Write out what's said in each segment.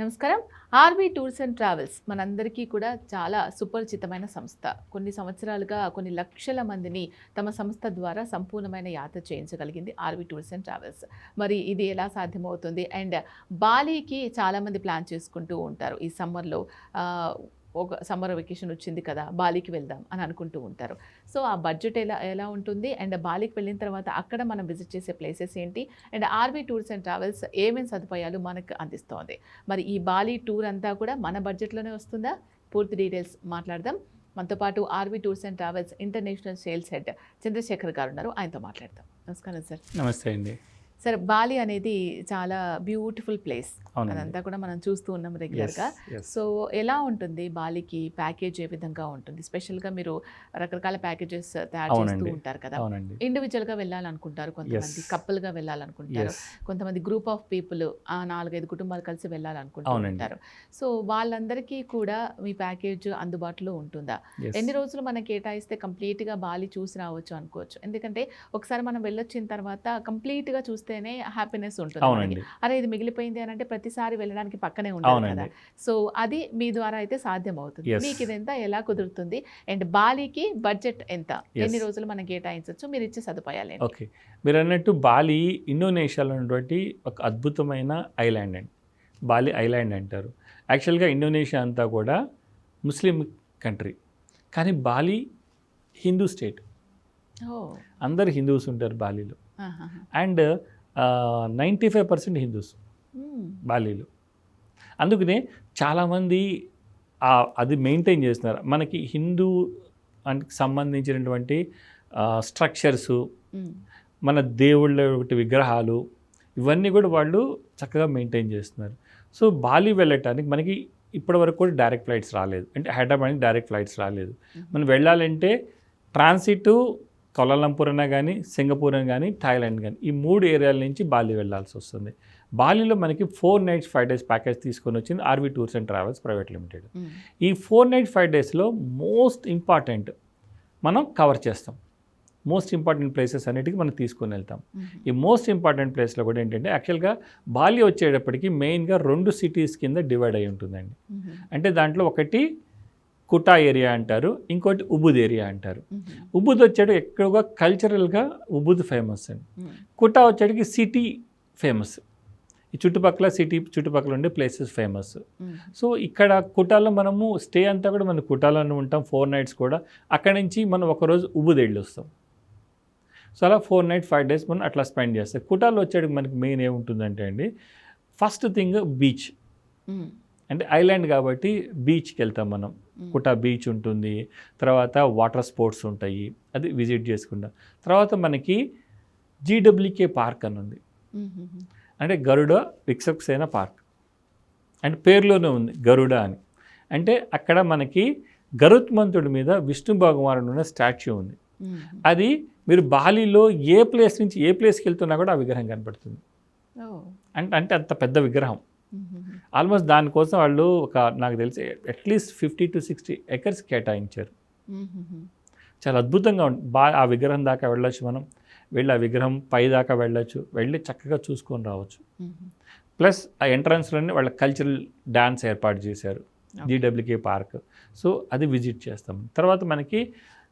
నమస్కారం. RV tours and travels మనందరికీ కూడా చాలా సుపరిచితమైన సంస్థ. కొన్ని సంవత్సరాలుగా కొన్ని లక్షల మందిని తమ సంస్థ ద్వారా సంపూర్ణమైన యాత్ర చేయించగలిగింది ఆర్వి టూర్స్ అండ్ ట్రావెల్స్. మరి ఇది ఎలా సాధ్యమవుతుంది? అండ్ బాలీకి చాలామంది ప్లాన్ చేసుకుంటూ ఉంటారు ఈ సమ్మర్లో. ఒక సమ్మర్ వెకేషన్ వచ్చింది కదా, బాలీకి వెళ్దాం అని అనుకుంటూ ఉంటారు. సో ఆ బడ్జెట్ ఎలా ఎలా ఉంటుంది? అండ్ బాలీకి వెళ్ళిన తర్వాత అక్కడ మనం విజిట్ చేసే ప్లేసెస్ ఏంటి? And RV tours and travels ఏమేమి సదుపాయాలు మనకు అందిస్తోంది? మరి ఈ బాలీ టూర్ అంతా కూడా మన బడ్జెట్లోనే వస్తుందా? పూర్తి డీటెయిల్స్ మాట్లాడదాం. మనతో పాటు RV tours and travels international sales head Chandrashekar గారు ఉన్నారు. ఆయనతో మాట్లాడదాం. నమస్కారం సార్. నమస్తే అండి. సార్, బాలి అనేది చాలా బ్యూటిఫుల్ ప్లేస్. అవునండి. అదంతా కూడా మనం చూస్తూ ఉన్నాం రెగ్యులర్గా. సో ఎలా ఉంటుంది బాలికి? ప్యాకేజ్ ఏ విధంగా ఉంటుంది? స్పెషల్గా మీరు రకరకాల ప్యాకేజెస్ తయారు చేస్తూ ఉంటారు కదా. అవునండి. ఇండివిజువల్గా వెళ్ళాలనుకుంటారు కొంతమంది, కప్పుల్గా వెళ్ళాలనుకుంటారు, కొంతమంది గ్రూప్ ఆఫ్ పీపుల్ 4-5 కుటుంబాలు కలిసి వెళ్ళాలనుకుంటూ ఉంటారు. సో వాళ్ళందరికీ కూడా మీ ప్యాకేజ్ అందుబాటులో ఉంటుందా? ఎన్ని రోజులు మనం కేటాయిస్తే కంప్లీట్గా బాలి చూసి రావచ్చు అనుకోవచ్చు? ఎందుకంటే ఒకసారి మనం వెళ్ళొచ్చిన తర్వాత కంప్లీట్గా చూస్తేనే హ్యాపీనెస్ ఉంటుంది. అరే ఇది మిగిలిపోయింది అని అంటే ప్రతిసారి వెళ్ళడానికి పక్కనే ఉంటుంది కదా. సో అది మీ ద్వారా అయితే సాధ్యం అవుతుంది. మీకు ఇదంతా ఎలా కుదురుతుంది? అండ్ బాలీకి బడ్జెట్ ఎంత? ఎన్ని రోజులు మనం కేటాయించవచ్చు? మీరు ఇచ్చే సదుపాయాలు ఏంటి? ఓకే, మీరు అన్నట్టు బాలి ఇండోనేషియాలో ఉన్నటువంటి ఒక అద్భుతమైన ఐలాండ్ అండి. బాలి ఐలాండ్ అంటారు. యాక్చువల్గా ఇండోనేషియా అంతా కూడా ముస్లిం కంట్రీ, కానీ బాలి హిందూ స్టేట్. అందరు హిందూస్ ఉంటారు బాలీలో. And 95% Hindus బాలీలో. అందుకనే చాలామంది అది మెయింటైన్ చేస్తున్నారు. మనకి హిందూ సంబంధించినటువంటి స్ట్రక్చర్సు, మన దేవుళ్ళ విగ్రహాలు, ఇవన్నీ కూడా వాళ్ళు చక్కగా మెయింటైన్ చేస్తున్నారు. సో బాలి వెళ్ళటానికి మనకి ఇప్పటివరకు కూడా డైరెక్ట్ ఫ్లైట్స్ రాలేదు. అంటే హైదరాబాద్కి డైరెక్ట్ ఫ్లైట్స్ రాలేదు. మనం వెళ్ళాలంటే ట్రాన్సిట్ కౌలాలంపూర్ అయినా కానీ, సింగపూర్ అని కానీ, థాయిలాండ్ కానీ, ఈ 3 ఏరియాల నుంచి బాలి వెళ్ళాల్సి వస్తుంది. బాలీలో మనకి 4 nights 5 days ప్యాకేజ్ తీసుకొని వచ్చింది RV tours and travels private limited. ఈ 4 nights 5 daysలో మోస్ట్ ఇంపార్టెంట్ మనం కవర్ చేస్తాం. మోస్ట్ ఇంపార్టెంట్ ప్లేసెస్ అన్నిటికీ మనం తీసుకొని వెళ్తాం. ఈ మోస్ట్ ఇంపార్టెంట్ ప్లేస్లో కూడా ఏంటంటే యాక్చువల్గా బాలి వచ్చేటప్పటికి మెయిన్గా 2 cities కింద డివైడ్ అయి ఉంటుందండి. అంటే దాంట్లో ఒకటి కుటా ఏరియా అంటారు, ఇంకోటి ఉబుద్ ఏరియా అంటారు. ఉబుద్ వచ్చేటికి ఎక్కువగా కల్చరల్గా ఉబుద్ ఫేమస్ అండి. కుటా వచ్చేటికి సిటీ ఫేమస్. ఈ చుట్టుపక్కల సిటీ చుట్టుపక్కల ఉండే ప్లేసెస్ ఫేమస్. సో ఇక్కడ కుటాలో మనము స్టే అంతా కూడా మనం కుటాలోనే ఉంటాం 4 nights కూడా. అక్కడి నుంచి మనం ఒకరోజు ఉబుద్ వెళ్ళి వస్తాం. సో అలా 4 nights 5 days మనం అట్లా స్పెండ్ చేస్తాం. కుటాలో వచ్చేటికి మనకి మెయిన్ ఏముంటుందంటే అండి, ఫస్ట్ థింగ్ బీచ్. అంటే ఐలాండ్ కాబట్టి బీచ్కి వెళ్తాం మనం. కుటా బీచ్ ఉంటుంది, తర్వాత వాటర్ స్పోర్ట్స్ ఉంటాయి, అది విజిట్ చేసుకుంటాం. తర్వాత మనకి జీడబ్ల్యూకే పార్క్ అని ఉంది. అంటే గరుడ విక్సక్సేన పార్క్, అంటే పేరులోనే ఉంది గరుడ అని. అంటే అక్కడ మనకి గరుత్మంతుడి మీద విష్ణు భగవానుడు ఉన్న స్టాచ్యూ ఉంది. అది మీరు బాలీలో ఏ ప్లేస్ నుంచి ఏ ప్లేస్కి వెళ్తున్నా కూడా ఆ విగ్రహం కనపడుతుంది. అంటే అంత పెద్ద విగ్రహం. ఆల్మోస్ట్ దానికోసం వాళ్ళు నాకు తెలిసి అట్లీస్ట్ 50 to 60 acres కేటాయించారు. చాలా అద్భుతంగా ఉంటుంది. ఆ విగ్రహం దాకా వెళ్ళొచ్చు, మనం వెళ్ళి ఆ విగ్రహం పై దాకా వెళ్ళొచ్చు, వెళ్ళి చక్కగా చూసుకొని రావచ్చు. ప్లస్ ఆ ఎంట్రన్స్లోనే వాళ్ళ కల్చరల్ డ్యాన్స్ ఏర్పాటు చేశారు, జీడబ్ల్యూకే పార్క్. సో అది విజిట్ చేస్తాం. తర్వాత మనకి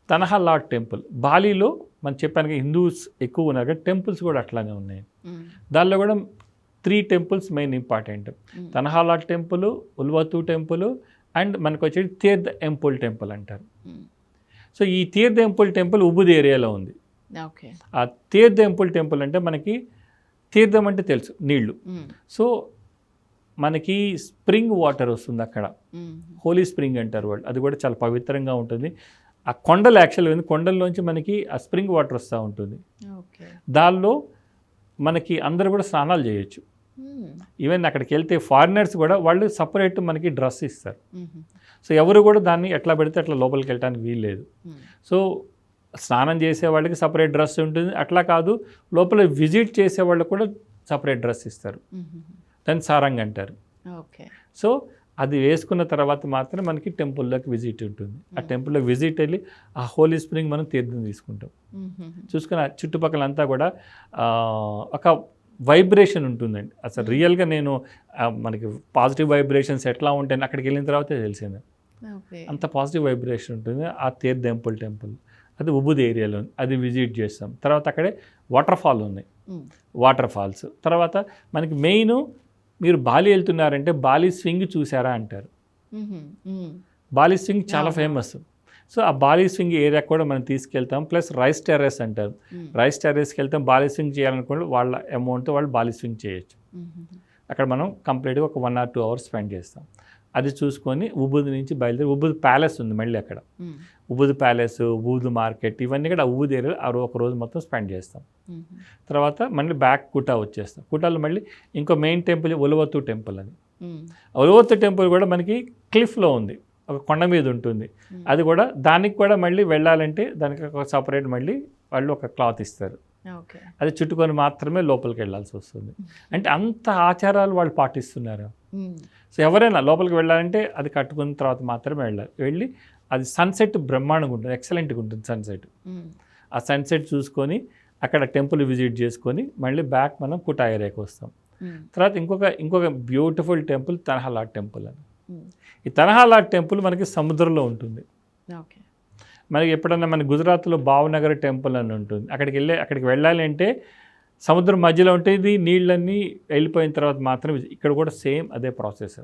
తనహలాట్ టెంపుల్. బాలీలో మనం చెప్పాను హిందూస్ ఎక్కువ ఉన్నారు కదా, టెంపుల్స్ కూడా అట్లానే ఉన్నాయి. దానిలో కూడా 3 temples main important. Tanah Lot temple, Uluwatu temple, and మనకు వచ్చేది తీర్థ ఎంపుల్ టెంపుల్ అంటారు. సో ఈ తీర్థ ఎంపుల్ టెంపుల్ ఉబుద్ ఏరియాలో ఉంది. ఆ తీర్థ ఎంపుల్ టెంపుల్ అంటే మనకి తీర్థం అంటే తెలుసు, నీళ్లు. సో మనకి స్ప్రింగ్ వాటర్ వస్తుంది అక్కడ, హోలీ స్ప్రింగ్ అంటారు వాళ్ళు. అది కూడా చాలా పవిత్రంగా ఉంటుంది. ఆ కొండలు యాక్చువల్గా కొండల్లోంచి మనకి ఆ స్ప్రింగ్ వాటర్ వస్తూ ఉంటుంది. దానిలో మనకి అందరూ కూడా స్నానాలు చేయొచ్చు. ఈవెన్ అక్కడికి వెళ్తే ఫారినర్స్ కూడా వాళ్ళు సపరేట్ మనకి డ్రెస్ ఇస్తారు. సో ఎవరు కూడా దాన్ని ఎట్లా పెడితే అట్లా లోపలికి వెళ్ళడానికి వీల్లేదు. సో స్నానం చేసే వాళ్ళకి సపరేట్ డ్రెస్ ఉంటుంది. అట్లా కాదు, లోపల విజిట్ చేసే వాళ్ళకి కూడా సపరేట్ డ్రెస్ ఇస్తారు. దాన్ని సారంగ్ అంటారు. సో అది వేసుకున్న తర్వాత మాత్రం మనకి టెంపుల్లోకి విజిట్ ఉంటుంది. ఆ టెంపుల్లోకి విజిట్ వెళ్ళి ఆ హోలీ స్ప్రింగ్ మనం తీర్థం తీసుకుంటాం. చూసుకుని చుట్టుపక్కల అంతా కూడా ఒక వైబ్రేషన్ ఉంటుందండి. అసలు రియల్గా నేను మనకి పాజిటివ్ వైబ్రేషన్స్ ఎట్లా ఉంటాయని అక్కడికి వెళ్ళిన తర్వాతే తెలిసింది. ఓకే. అంత పాజిటివ్ వైబ్రేషన్ ఉంటుంది. ఆ తీర్థెంపుల్ టెంపుల్ అది ఉబుద్ ఏరియాలో ఉంది. అది విజిట్ చేస్తాం. తర్వాత అక్కడే వాటర్ ఫాల్ ఉన్నాయి, వాటర్ ఫాల్స్. తర్వాత మనకి మెయిన్ మీరు బాలి వెళ్తున్నారంటే బాలి స్వింగ్ చూసారా అంటారు. బాలి స్వింగ్ చాలా ఫేమస్. సో ఆ బాలి స్వింగ్ ఏరియా కూడా మనం తీసుకెళ్తాం. ప్లస్ రైస్ టెర్రస్ అంటారు. రైస్ టెర్రస్కి వెళ్తాం. బాలి స్వింగ్ చేయాలనుకోండి వాళ్ళ అమౌంట్ వాళ్ళు బాలి స్వింగ్ చేయొచ్చు. అక్కడ మనం కంప్లీట్గా ఒక 1 or 2 hours స్పెండ్ చేస్తాం. అది చూసుకొని ఉబుద్ నుంచి బయలుదేరి ఉబుద్ ప్యాలెస్ ఉంది మళ్ళీ అక్కడ. ఉబుద్ ప్యాలెస్, ఉబుద్ మార్కెట్ ఇవన్నీ కూడా ఉబుద్ ఏరియాలో ఒక రోజు మొత్తం స్పెండ్ చేస్తాం. తర్వాత మళ్ళీ బ్యాక్ కుటా వచ్చేస్తాం. కుటాలో మళ్ళీ ఇంకో మెయిన్ టెంపుల్ ఉలవత్తు టెంపుల్ అని. ఉలవత్తు టెంపుల్ కూడా మనకి క్లిఫ్లో ఉంది, ఒక కొండ మీద ఉంటుంది. అది కూడా దానికి కూడా మళ్ళీ వెళ్ళాలంటే దానికి ఒక సపరేట్ మళ్ళీ వాళ్ళు ఒక క్లాత్ ఇస్తారు. అది చుట్టుకొని మాత్రమే లోపలికి వెళ్ళాల్సి వస్తుంది. అంటే అంత ఆచారాలు వాళ్ళు పాటిస్తున్నారు. సో ఎవరైనా లోపలికి వెళ్ళాలంటే అది కట్టుకున్న తర్వాత మాత్రమే వెళ్ళి అది సన్సెట్ బ్రహ్మాండంగా ఉంటుంది, ఎక్సలెంట్గా ఉంటుంది సన్సెట్. ఆ సన్సెట్ చూసుకొని అక్కడ టెంపుల్ విజిట్ చేసుకొని మళ్ళీ బ్యాక్ మనం కుటా ఏరియాకి వస్తాం. తర్వాత ఇంకొక బ్యూటిఫుల్ టెంపుల్ తన్హాలాట్ టెంపుల్ అని. ఈ తన్హాలాట్ టెంపుల్ మనకి సముద్రంలో ఉంటుంది. మనకి ఎప్పుడన్నా మన గుజరాత్లో భావనగర్ టెంపుల్ అని ఉంటుంది. అక్కడికి వెళ్ళాలి అంటే సముద్రం మధ్యలో ఉంటుంది, నీళ్ళన్నీ వెళ్ళిపోయిన తర్వాత మాత్రం. ఇక్కడ కూడా సేమ్ అదే ప్రాసెస్.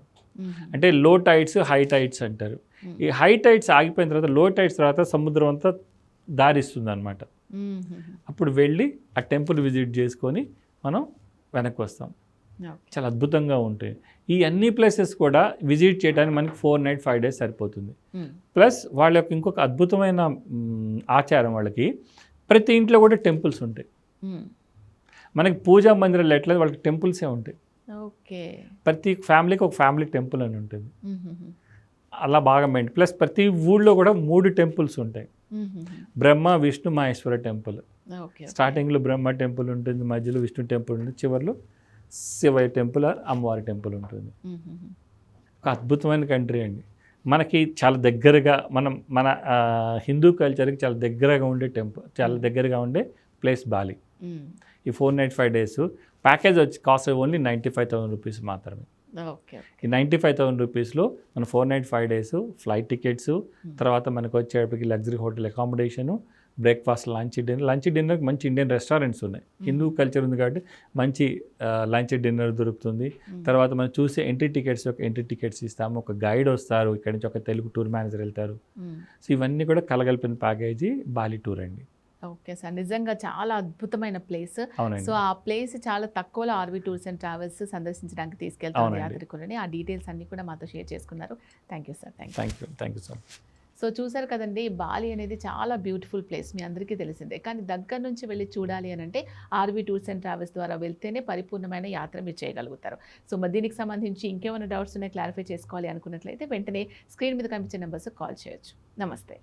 అంటే లో టైడ్స్, హై టైడ్స్ అంటారు. ఈ హై టైడ్స్ ఆగిపోయిన తర్వాత లో టైడ్స్ తర్వాత సముద్రం అంతా దారిస్తుంది అనమాట. అప్పుడు వెళ్ళి ఆ టెంపుల్ విజిట్ చేసుకొని మనం వెనక్కి వస్తాం. చాలా అద్భుతంగా ఉంటాయి. ఈ అన్ని ప్లేసెస్ కూడా విజిట్ చేయడానికి మనకి 4 nights 5 days సరిపోతుంది. ప్లస్ వాళ్ళ యొక్క ఇంకొక అద్భుతమైన ఆచారం, వాళ్ళకి ప్రతి ఇంట్లో కూడా టెంపుల్స్ ఉంటాయి. మనకి పూజా మందిరాలు ఎట్లా వాళ్ళకి టెంపుల్సే ఉంటాయి. ప్రతి ఫ్యామిలీకి ఒక ఫ్యామిలీ టెంపుల్ అని ఉంటుంది. అలా బాగా ప్లస్ ప్రతి ఊళ్ళో కూడా 3 టెంపుల్స్ ఉంటాయి. బ్రహ్మ, విష్ణు, మహేశ్వర టెంపుల్. స్టార్టింగ్లో బ్రహ్మ టెంపుల్ ఉంటుంది, మధ్యలో విష్ణు టెంపుల్ ఉంటుంది, చివరిలో శివయ్య టెంపుల్, అమ్మవారి టెంపుల్ ఉంటుంది. ఒక అద్భుతమైన కంట్రీ అండి. మనకి చాలా దగ్గరగా మన హిందూ కల్చర్కి చాలా దగ్గరగా ఉండే టెంపుల్, చాలా దగ్గరగా ఉండే ప్లేస్ బాలి. ఈ 4 nights 5 days ప్యాకేజ్ వచ్చి కాస్ట్ ఓన్లీ 95,000 rupees మాత్రమే. ఈ 95,000 rupeesలో మన 4 nights 5 days ఫ్లైట్ టికెట్స్, తర్వాత మనకు వచ్చేటప్పటికి luxury hotel accommodation, breakfast, lunch dinner మంచి ఇండియన్ రెస్టారెంట్స్ ఉన్నాయి. హిందూ కల్చర్ ఉంది కాబట్టి మంచి లంచ్ డిన్నర్ దొరుకుతుంది. తర్వాత మనం చూసే ఎంట్రీ టికెట్స్ ఇస్తాము. ఒక గైడ్ వస్తారు, ఇక్కడ నుంచి ఒక తెలుగు టూర్ మేనేజర్ వెళ్తారు. సో ఇవన్నీ కూడా కలగలిపిన ప్యాకేజీ బాలి టూర్ అండి. ఓకే సార్, నిజంగా చాలా అద్భుతమైన ప్లేస్. సో ఆ ప్లేస్ చాలా తక్కువలో ఆర్వి టూర్స్ అండ్ ట్రావెల్స్ సందర్శించడానికి తీసుకెళ్తారు యాత్రికులని. ఆ డీటెయిల్స్ అన్ని కూడా మాతో షేర్ చేసుకున్నారు. Thank you sir. Thank you sir. So చూసారు కదండి, బాలి అనేది చాలా బ్యూటిఫుల్ ప్లేస్, మీ అందరికీ తెలిసిందే. కానీ దగ్గర నుంచి వెళ్ళి చూడాలి అని అంటే ఆర్వి టూర్స్ అండ్ ట్రావెల్స్ ద్వారా వెళ్తేనే పరిపూర్ణమైన యాత్ర మీరు చేయగలుగుతారు. సో మరి దీనికి సంబంధించి ఇంకేమైనా డౌట్స్ ఉన్నాయి, క్లారిఫై చేసుకోవాలి అనుకున్నట్లయితే వెంటనే స్క్రీన్ మీద కనిపించే నెంబర్స్ కాల్ చేయొచ్చు. నమస్తే.